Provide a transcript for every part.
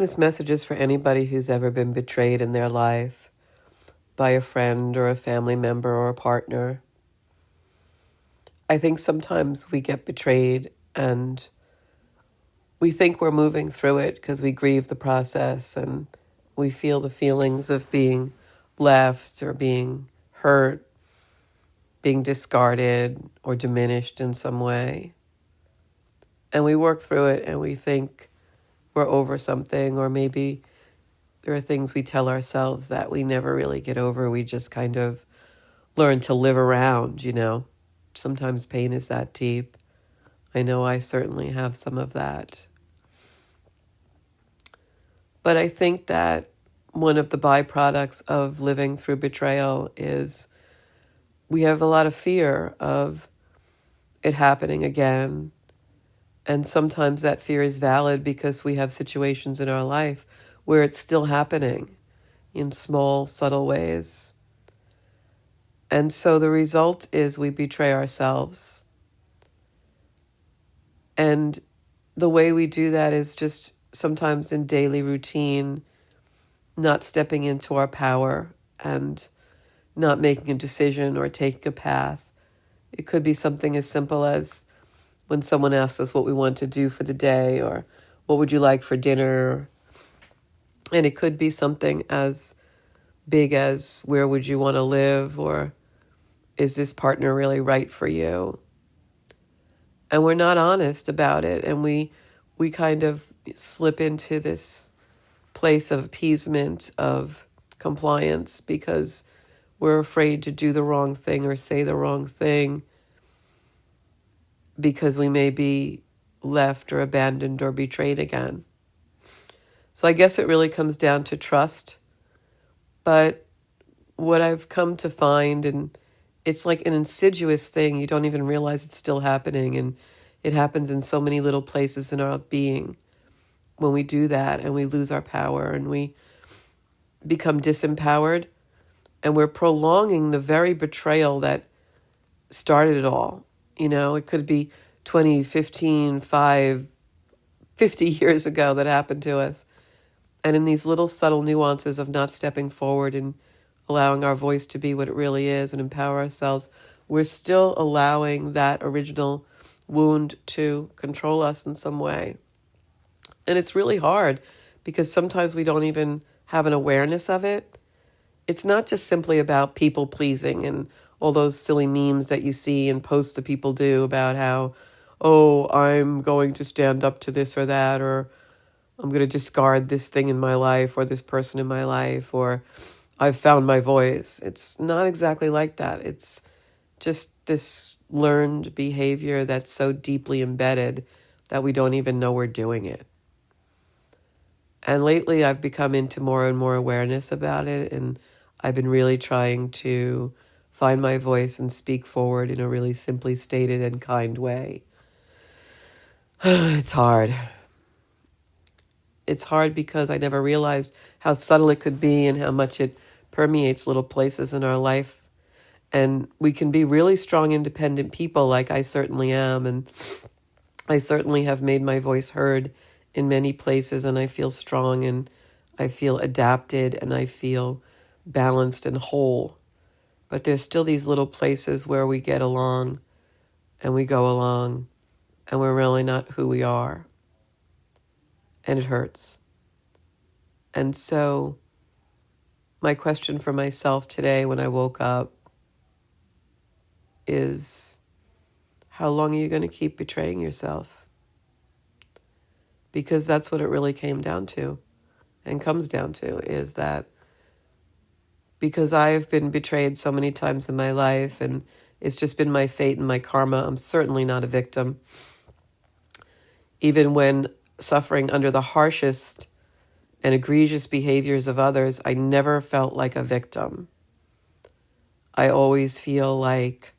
This message is for anybody who's ever been betrayed in their life by a friend or a family member or a partner. I think sometimes we get betrayed and we think we're moving through it because we grieve the process and we feel the feelings of being left or being hurt, being discarded or diminished in some way. And we work through it and we think we're over something, or maybe there are things we tell ourselves that we never really get over. We just kind of learn to live around, Sometimes pain is that deep. I know I certainly have some of that. But I think that one of the byproducts of living through betrayal is we have a lot of fear of it happening again. And sometimes that fear is valid because we have situations in our life where it's still happening in small, subtle ways. And so the result is we betray ourselves. And the way we do that is just sometimes in daily routine, not stepping into our power and not making a decision or taking a path. It could be something as simple as when someone asks us what we want to do for the day, or what would you like for dinner? And it could be something as big as where would you want to live, or is this partner really right for you? And we're not honest about it, and we kind of slip into this place of appeasement, of compliance, because we're afraid to do the wrong thing or say the wrong thing because we may be left or abandoned or betrayed again. So I guess it really comes down to trust. But what I've come to find, and it's like an insidious thing, you don't even realize it's still happening, and it happens in so many little places in our being. When we do that and we lose our power and we become disempowered, and we're prolonging the very betrayal that started it all. It could be 20, 15, 5, 50 years ago that happened to us. And in these little subtle nuances of not stepping forward and allowing our voice to be what it really is and empower ourselves, we're still allowing that original wound to control us in some way. And it's really hard because sometimes we don't even have an awareness of it. It's not just simply about people pleasing and all those silly memes that you see and posts that people do about how, oh, I'm going to stand up to this or that, or I'm going to discard this thing in my life or this person in my life, or I've found my voice. It's not exactly like that. It's just this learned behavior that's so deeply embedded that we don't even know we're doing it. And lately I've become into more and more awareness about it, and I've been really trying to find my voice and speak forward in a really simply stated and kind way. It's hard. It's hard because I never realized how subtle it could be and how much it permeates little places in our life. And we can be really strong, independent people, like I certainly am. And I certainly have made my voice heard in many places, and I feel strong, and I feel adapted, and I feel balanced and whole. But there's still these little places where we get along and we go along and we're really not who we are. And it hurts. And so my question for myself today when I woke up is, how long are you going to keep betraying yourself? Because that's what it really came down to and comes down to, is that because I've been betrayed so many times in my life and it's just been my fate and my karma, I'm certainly not a victim. Even when suffering under the harshest and egregious behaviors of others, I never felt like a victim. I always feel like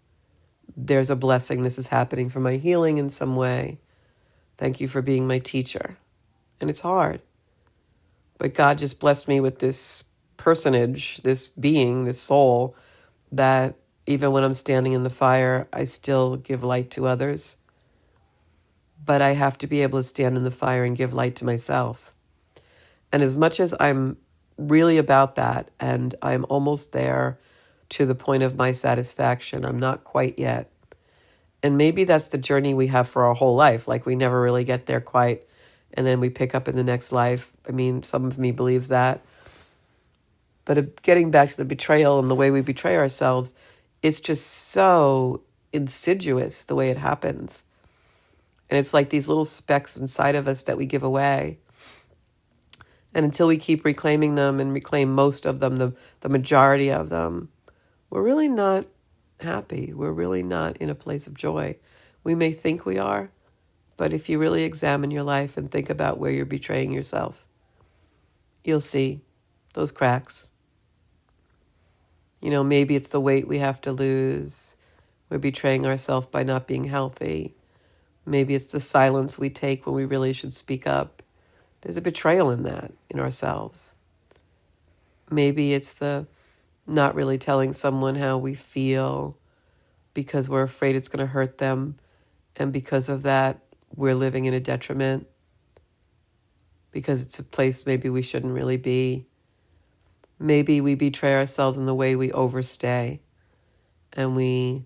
there's a blessing. This is happening for my healing in some way. Thank you for being my teacher. And it's hard. But God just blessed me with this personage, this being, this soul, that even when I'm standing in the fire, I still give light to others. But I have to be able to stand in the fire and give light to myself. And as much as I'm really about that, and I'm almost there to the point of my satisfaction, I'm not quite yet. And maybe that's the journey we have for our whole life. Like we never really get there quite, and then we pick up in the next life. I mean, some of me believes that. But getting back to the betrayal and the way we betray ourselves, it's just so insidious the way it happens. And it's like these little specks inside of us that we give away. And until we keep reclaiming them and reclaim most of them, the majority of them, we're really not happy. We're really not in a place of joy. We may think we are, but if you really examine your life and think about where you're betraying yourself, you'll see those cracks. You know, maybe it's the weight we have to lose. We're betraying ourselves by not being healthy. Maybe it's the silence we take when we really should speak up. There's a betrayal in that, in ourselves. Maybe it's the not really telling someone how we feel because we're afraid it's going to hurt them. And because of that, we're living in a detriment because it's a place maybe we shouldn't really be. Maybe we betray ourselves in the way we overstay and we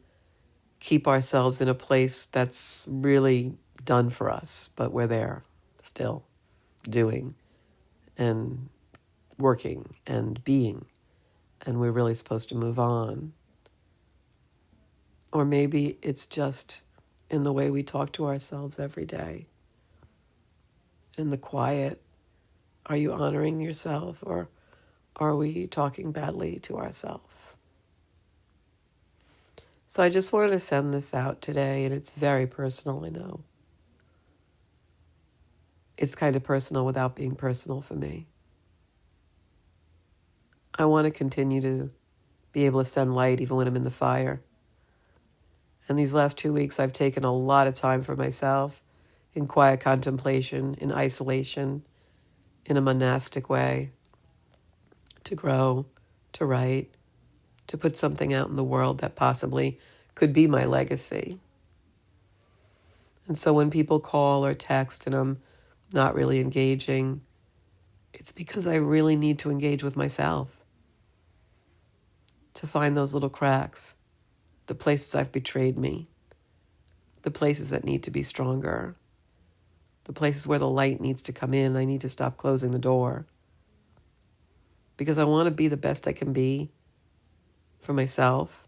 keep ourselves in a place that's really done for us, but we're there still doing and working and being, and we're really supposed to move on. Or maybe it's just in the way we talk to ourselves every day. In the quiet, are you honoring yourself or are we talking badly to ourselves? So I just wanted to send this out today, and it's very personal, I know. It's kind of personal without being personal for me. I want to continue to be able to send light even when I'm in the fire. And these last 2 weeks, I've taken a lot of time for myself in quiet contemplation, in isolation, in a monastic way, to grow, to write, to put something out in the world that possibly could be my legacy. And so when people call or text and I'm not really engaging, it's because I really need to engage with myself to find those little cracks, the places I've betrayed me, the places that need to be stronger, the places where the light needs to come in. I need to stop closing the door because I want to be the best I can be for myself,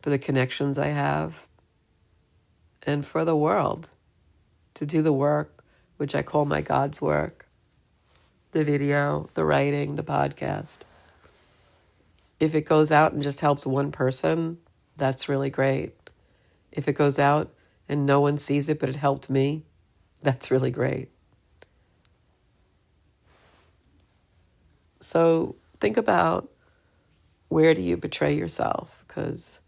for the connections I have, and for the world, to do the work, which I call my God's work, the video, the writing, the podcast. If it goes out and just helps one person, that's really great. If it goes out and no one sees it, but it helped me, that's really great. So think about, where do you betray yourself? Because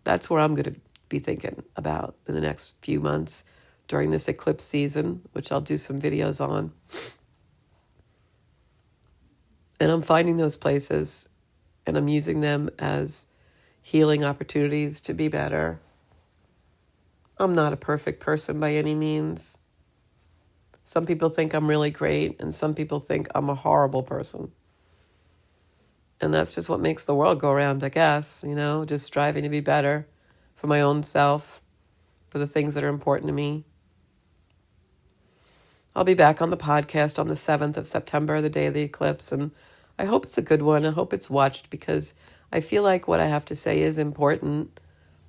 that's where I'm going to be thinking about in the next few months during this eclipse season, which I'll do some videos on. And I'm finding those places and I'm using them as healing opportunities to be better. I'm not a perfect person by any means. Some people think I'm really great and some people think I'm a horrible person. And that's just what makes the world go around, I guess, just striving to be better for my own self, for the things that are important to me. I'll be back on the podcast on the 7th of September, the day of the eclipse, and I hope it's a good one. I hope it's watched because I feel like what I have to say is important,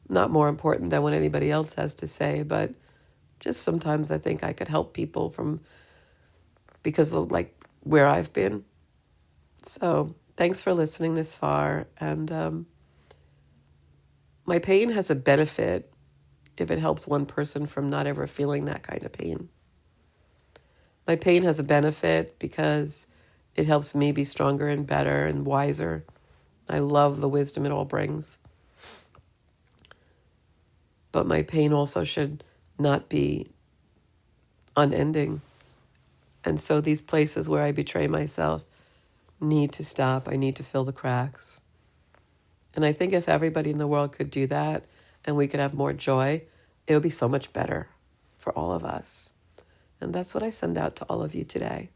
not more important than what anybody else has to say, but just sometimes I think I could help people because of where I've been. So thanks for listening this far. And my pain has a benefit if it helps one person from not ever feeling that kind of pain. My pain has a benefit because it helps me be stronger and better and wiser. I love the wisdom it all brings. But my pain also should not be unending. And so these places where I betray myself need to stop. I need to fill the cracks. And I think if everybody in the world could do that and we could have more joy, it would be so much better for all of us. And that's what I send out to all of you today.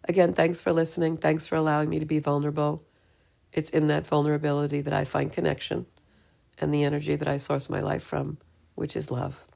Again, thanks for listening. Thanks for allowing me to be vulnerable. It's in that vulnerability that I find connection and the energy that I source my life from, which is love.